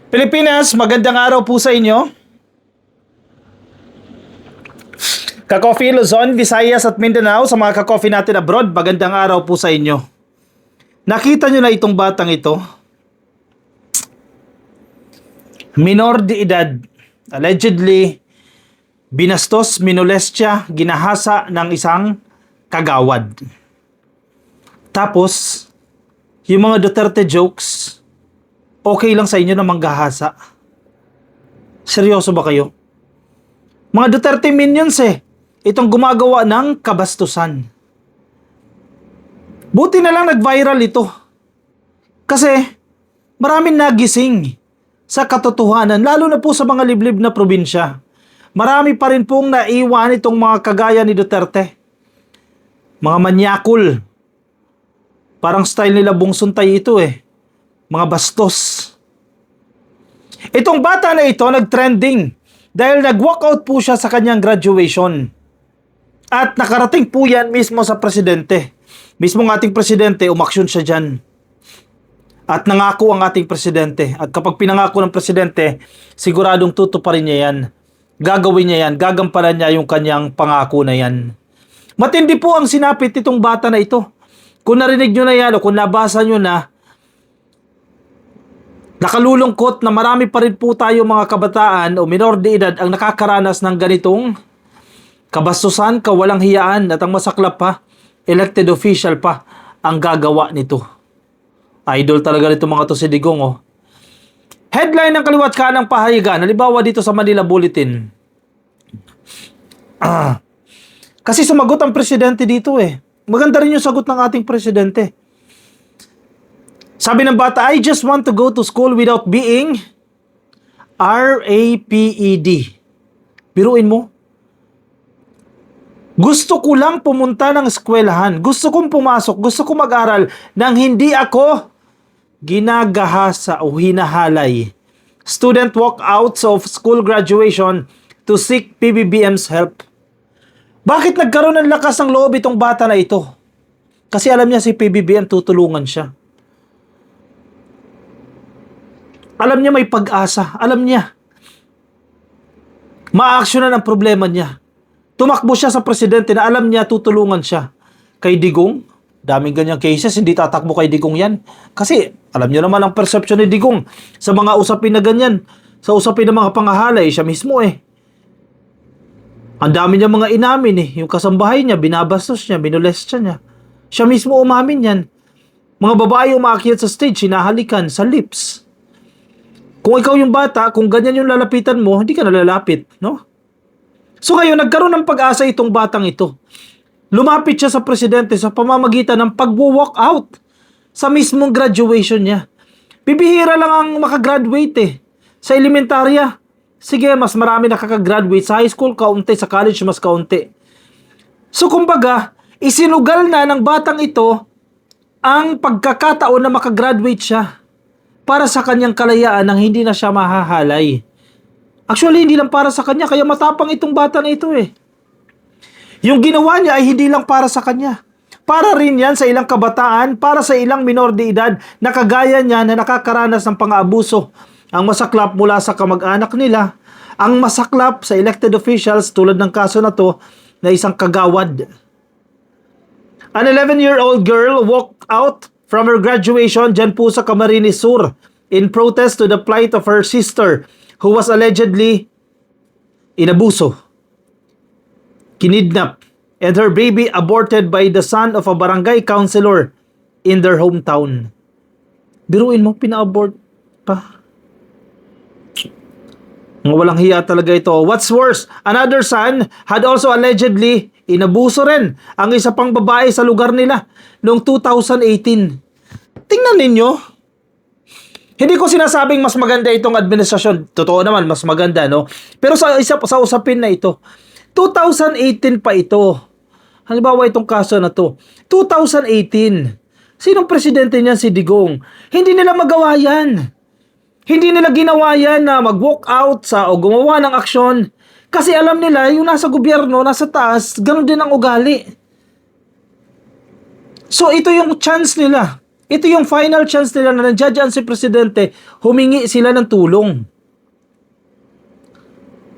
Pilipinas, magandang araw po sa inyo. Ka-Coffee Luzon, Visayas at Mindanao, sa mga ka-coffee natin abroad, magandang araw po sa inyo. Nakita nyo na itong batang ito? Minor de edad, allegedly, binastos, minolestya, ginahasa ng isang kagawad. Tapos, yung mga Duterte jokes, okay lang sa inyo na manggahasa. Seryoso ba kayo? Mga Duterte minions itong gumagawa ng kabastusan. Buti na lang nag-viral ito. Kasi maraming nagising sa katotohanan, lalo na po sa mga liblib na probinsya. Marami pa rin pong naiwan itong mga kagaya ni Duterte. Mga manyakul. Parang style nila Bong Suntay ito Mga bastos. Itong bata na ito nag-trending dahil nag-walkout po siya sa kanyang graduation. At nakarating po yan mismo sa presidente. Mismo ng ating presidente, umaksyon siya dyan. At nangako ang ating presidente. At kapag pinangako ng presidente, siguradong tutuparin niya yan. Gagawin niya yan. Gagampanan niya yung kanyang pangako na yan. Matindi po ang sinapit itong bata na ito. Kung narinig nyo na yan o kung nabasa nyo na, nakalulungkot na marami pa rin po tayo mga kabataan o minor de edad ang nakakaranas ng ganitong kabastusan, kawalang hiyaan at ang masaklap pa, elected official pa ang gagawa nito. Idol talaga nito mga to si Digong Headline ng kaliwat kanang pahayagan, halimbawa dito sa Manila Bulletin. Kasi sumagot ang presidente dito Maganda rin yung sagot ng ating presidente. Sabi ng bata, I just want to go to school without being RAPED. Biruin mo. Gusto ko lang pumunta ng eskwelahan. Gusto kong pumasok. Gusto kong mag-aral nang hindi ako ginagahasa o hinahalay. Student walkouts of school graduation to seek PBBM's help. Bakit nagkaroon ng lakas ng loob itong bata na ito? Kasi alam niya si PBBM tutulungan siya. Alam niya may pag-asa. Alam niya. Ma-actionan ang problema niya. Tumakbo siya sa presidente na alam niya tutulungan siya. Kay Digong, daming ganyang cases, hindi tatakbo kay Digong yan. Kasi alam niyo naman ang perception ni Digong sa mga usapin na ganyan. Sa usapin ng mga pangahalay, siya mismo Ang dami niya mga inamin Yung kasambahay niya, binabastos niya, binolestya niya. Siya mismo umamin yan. Mga babae umaakyat sa stage, hinahalikan sa lips. Kung ikaw yung bata, kung ganyan yung lalapitan mo, hindi ka nalalapit, no? So ngayon, nagkaroon ng pag-asa itong batang ito. Lumapit siya sa presidente sa pamamagitan ng pag-walk out sa mismong graduation niya. Bibihira lang ang makagraduate sa elementarya. Sige, mas marami nakakagraduate sa high school, kaunti, sa college, mas kaunti. So kumbaga, isinugal na ng batang ito ang pagkakataon na makagraduate siya para sa kanyang kalayaan nang hindi na siya mahahalay. Actually, hindi lang para sa kanya, kaya matapang itong bata na ito Yung ginawa niya ay hindi lang para sa kanya. Para rin yan sa ilang kabataan, para sa ilang minor de edad na kagaya niya na nakakaranas ng pang-aabuso. Ang masaklap mula sa kamag-anak nila, ang masaklap sa elected officials tulad ng kaso na to na isang kagawad. An 11-year-old girl walked out from her graduation dyan po sa Camarines Sur in protest to the plight of her sister who was allegedly inabuso, kinidnap, and her baby aborted by the son of a barangay councilor in their hometown. Biruin mo, pina-abort pa. Mga walang hiya talaga ito. What's worse, another son had also allegedly inabuso rin ang isa pang babae sa lugar nila noong 2018. Tingnan ninyo. Hindi ko sinasabing mas maganda itong administrasyon. Totoo naman, mas maganda, no? Pero sa usapin na ito, 2018 pa ito. Halimbawa itong kaso na to. 2018. Sinong presidente niyan? Si Digong. Hindi nila magawa yan. Hindi nila ginawa yan na mag-walk out o gumawa ng aksyon. Kasi alam nila, yung nasa gobyerno, nasa taas, ganun din ang ugali. So ito yung chance nila. Ito yung final chance nila na nandiyan si Presidente, humingi sila ng tulong.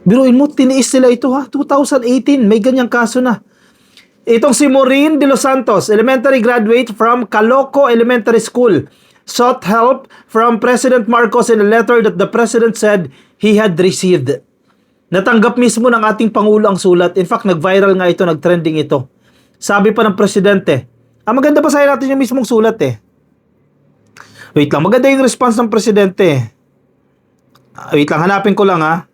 Biruin mo, tiniis nila ito ha. 2018, may ganyang kaso na. Itong si Maureen de los Santos, elementary graduate from Caloco Elementary School, sought help from President Marcos in a letter that the President said he had received. Natanggap mismo ng ating Pangulo ang sulat. In fact, nag-viral nga ito, nag-trending ito. Sabi pa ng Presidente, maganda basahin natin yung mismong sulat eh. Wait lang, maganda yung response ng Presidente. Wait lang, hanapin ko lang ha.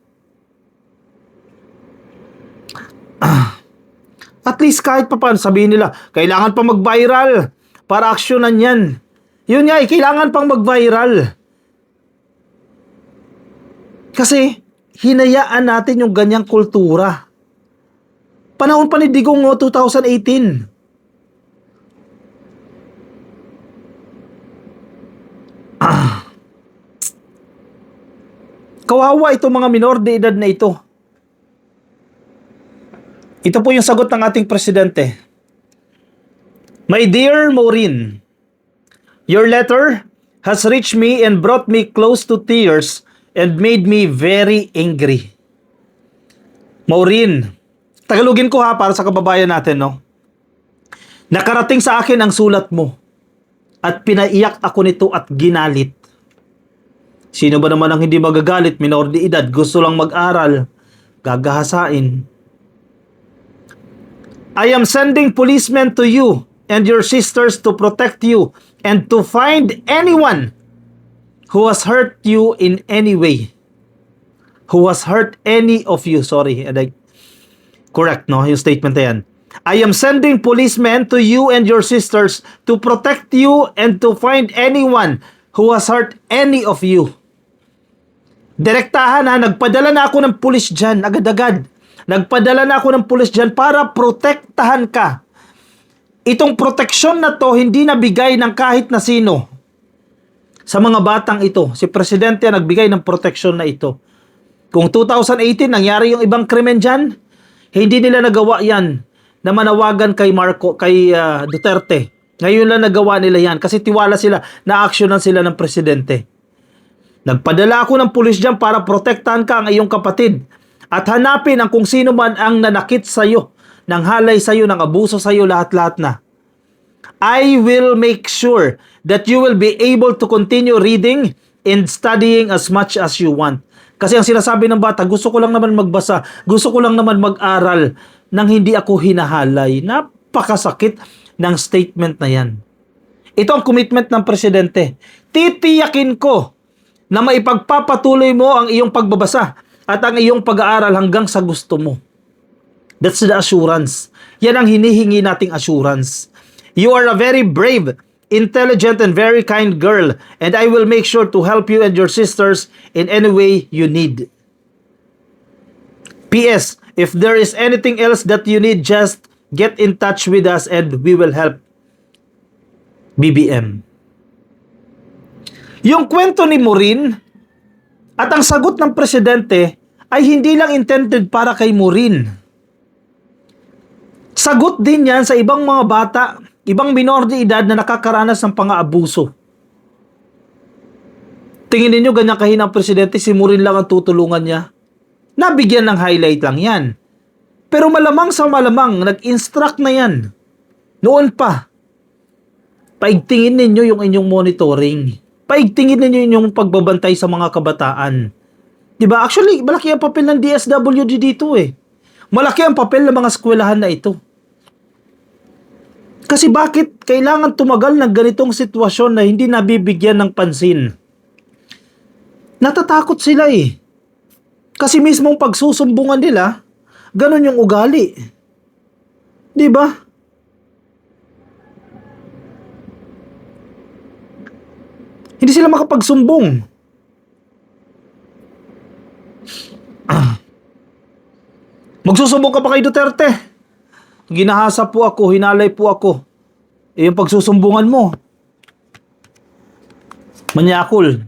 At least kahit pa paano sabihin nila, kailangan pa mag-viral para aksyonan yan. Yun nga kailangan pang mag-viral. Kasi, hinayaan natin yung ganyang kultura. Panahon pa ni Digong 2018. Kawawa itong mga minor de edad na ito. Ito po yung sagot ng ating Presidente. My dear Maureen, your letter has reached me and brought me close to tears and made me very angry. Maureen, Tagalogin ko ha para sa kababayan natin, no? Nakarating sa akin ang sulat mo at pinaiyak ako nito at ginalit. Sino ba naman ang hindi magagalit? Minor de edad, gusto lang mag-aral, gagahasain. I am sending policemen to you and your sisters to protect you and to find anyone who has hurt you in any way. Who has hurt any of you. Sorry. Correct, no? Yung statement na yan. I am sending policemen to you and your sisters to protect you and to find anyone who has hurt any of you. Direktahan ha, nagpadala na ako ng pulis dyan, agad-agad. Nagpadala na ako ng pulis dyan para protektahan ka. Itong proteksyon na to, hindi nabigay ng kahit na sino. Sa mga batang ito, si Presidente ang nagbigay ng proteksyon na ito. Kung 2018, nangyari yung ibang krimen dyan, hindi nila nagawa yan na manawagan kay Duterte. Ngayon lang nagawa nila yan kasi tiwala sila na aksyonan sila ng Presidente. Nagpadala ako ng pulis dyan para protektahan ka ang iyong kapatid at hanapin ang kung sino man ang nanakit sa iyo, nang halay sa iyo, nang abuso sa iyo, lahat-lahat na. I will make sure that you will be able to continue reading and studying as much as you want. Kasi ang sinasabi ng bata, gusto ko lang naman magbasa, gusto ko lang naman mag-aral nang hindi ako hinahalay. Napakasakit ng statement na yan. Ito ang commitment ng Presidente. Titiyakin ko na maipagpapatuloy mo ang iyong pagbabasa at ang iyong pag-aaral hanggang sa gusto mo. That's the assurance. Yan ang hinihingi nating assurance. You are a very brave, intelligent, and very kind girl, and I will make sure to help you and your sisters in any way you need. P.S. If there is anything else that you need, just get in touch with us and we will help. BBM. Yung kwento ni Maureen at ang sagot ng Presidente ay hindi lang intended para kay Maureen. Sagot din yan sa ibang mga bata, ibang minor de edad na nakakaranas ng pang-aabuso. Tingin ninyo ganyan kahina ang Presidente, si Maureen lang ang tutulungan niya? Nabigyan ng highlight lang yan. Pero malamang sa malamang, nag-instruct na yan. Noon pa. Paigtingin ninyo yung inyong monitoring. Paigtingin ninyo yung pagbabantay sa mga kabataan. Diba? Actually, malaki ang papel ng DSWD dito eh. Malaki ang papel ng mga eskwelahan na ito. Kasi bakit kailangan tumagal ng ganitong sitwasyon na hindi nabibigyan ng pansin? Natatakot sila eh. Kasi mismong pagsusumbungan nila, ganun yung ugali. Diba? Hindi sila makapagsumbong. Magsusumbong ka pa kay Duterte. Ginahasa po ako, hinalay po ako. Yung pagsusumbungan mo. Manyakol.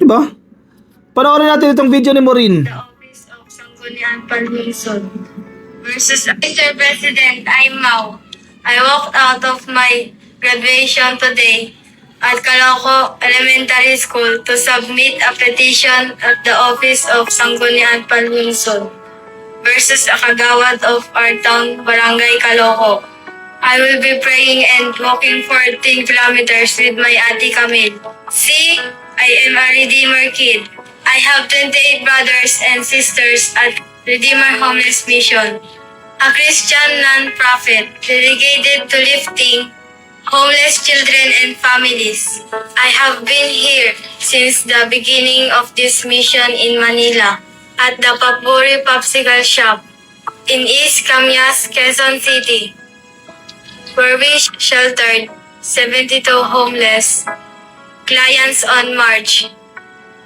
Diba? Panoorin natin itong video ni Maureen. The office of Sangguniang Panlungsod versus Mr. President, I'm Mau. I walked out of my graduation today at Caloocan Elementary School to submit a petition at the office of Sangguniang Palunsod versus a kagawad of our town, Barangay Caloocan. I will be praying and walking 14 kilometers with my Ate Camille. See, I am a Redeemer kid. I have 28 brothers and sisters at Redeemer Homeless Mission, a Christian non-profit dedicated to lifting homeless children and families. I have been here since the beginning of this mission in Manila at the Papuri Popsicle Shop in East Camias, Quezon City, where we sheltered 72 homeless clients on March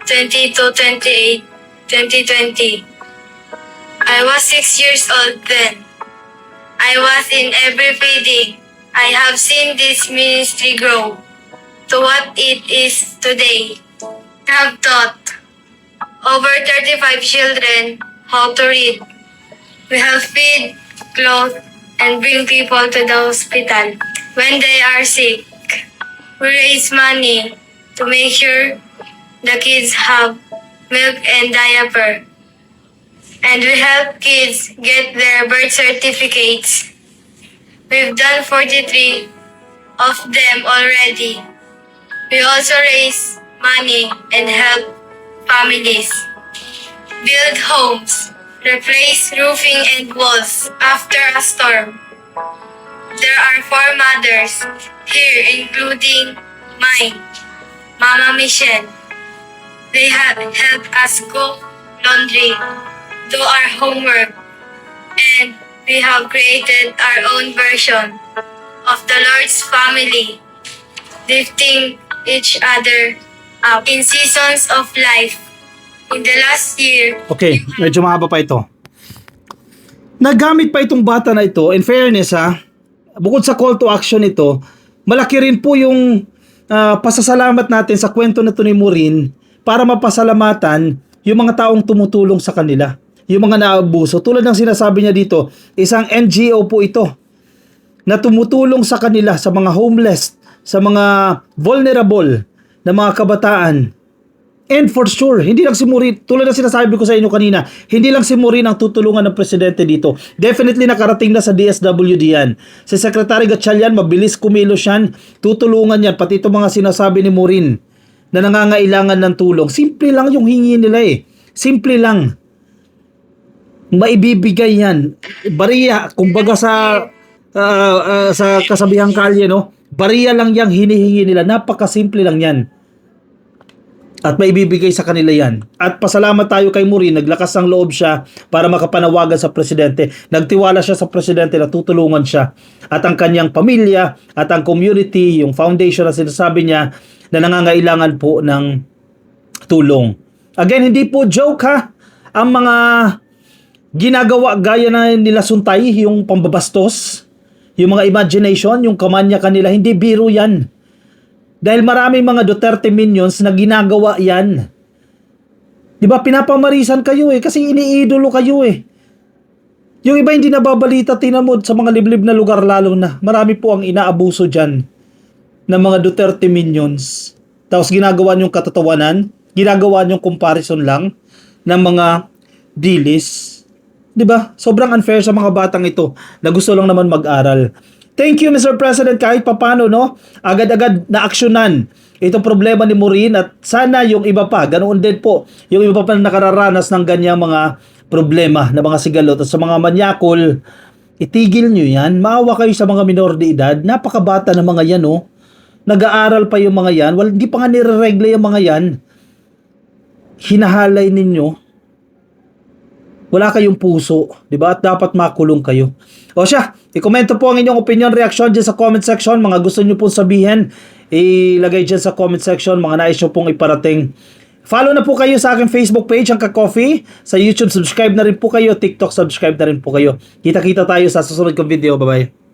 22-28, 2020. I was 6 years old then. I was in every feeding. I have seen this ministry grow to what it is today. I have taught over 35 children how to read. We have feed, clothe, and bring people to the hospital when they are sick. We raise money to make sure the kids have milk and diaper. And we help kids get their birth certificates. We've done 43 of them already. We also raise money and help families build homes, replace roofing and walls after a storm. There are 4 mothers here, including mine, Mama Michelle. They have helped us cook laundry, do our homework, and we have created our own version of the Lord's family, lifting each other up in seasons of life. In the last year, Okay, medyo mahaba pa ito. Nagamit pa itong bata na ito, in fairness bukod sa call to action ito, malaki rin po yung pasasalamat natin sa kwento na ito ni Maureen para mapasalamatan yung mga taong tumutulong sa kanila, yung mga naabuso. Tulad ng sinasabi niya dito, isang NGO po ito na tumutulong sa kanila, sa mga homeless, sa mga vulnerable na mga kabataan. And for sure, hindi lang si Maureen, tulad ng sinasabi ko sa inyo kanina, hindi lang si Maureen ang tutulungan ng presidente dito. Definitely nakarating na sa DSWD yan. Si Secretary Gatchalian, mabilis kumilos yan, tutulungan yan, pati itong mga sinasabi ni Maureen na nangangailangan ng tulong. Simple lang yung hingi nila Simple lang. Maibibigay yan. Bariya, kumbaga sa kasabihang kalye, no? Bariya lang yang hinihingi nila. Napakasimple lang yan. At maibibigay sa kanila yan. At pasalamat tayo kay Maureen, naglakas ng loob siya para makapanawagan sa presidente. Nagtiwala siya sa presidente na tutulungan siya. At ang kanyang pamilya, at ang community, yung foundation na sinasabi niya, na nangangailangan po ng tulong. Again, hindi po joke ang mga ginagawa gaya na nila Suntay, yung pambabastos, yung mga imagination, yung kamanya kanila, hindi biro yan. Dahil maraming mga Duterte minions na ginagawa yan. Diba, pinapamarisan kayo kasi iniidolo kayo Yung iba hindi nababalita, tinamod sa mga liblib na lugar lalo na. Marami po ang inaabuso dyan ng mga Duterte minions. Tapos ginagawa niyong katatawanan, ginagawa niyong comparison lang ng mga dilis. 'Di ba? Sobrang unfair sa mga batang ito na gusto lang naman mag-aral. Thank you, Mr. President, kahit papano, no? Agad-agad na aksyonan itong problema ni Maureen at sana yung iba pa, ganoon din po, yung iba pa na nakararanas ng ganyang mga problema na mga sigalot at sa mga manyakol, itigil nyo yan. Maawa kayo sa mga minor de edad. Napakabata ng mga yan, no? Nag-aaral pa yung mga yan. Hindi pa nga nire-regle yung mga yan. Hinahalay ninyo. Wala kayong puso, di ba? At dapat makulong kayo. O siya, i-komento po ang inyong opinion, reaction dyan sa comment section. Mga gusto nyo pong sabihin, ilagay dyan sa comment section. Mga nais nyo pong iparating. Follow na po kayo sa aking Facebook page, ang Ka-Coffee. Sa YouTube, subscribe na rin po kayo. TikTok, subscribe na rin po kayo. Kita-kita tayo sa susunod kong video. Bye-bye.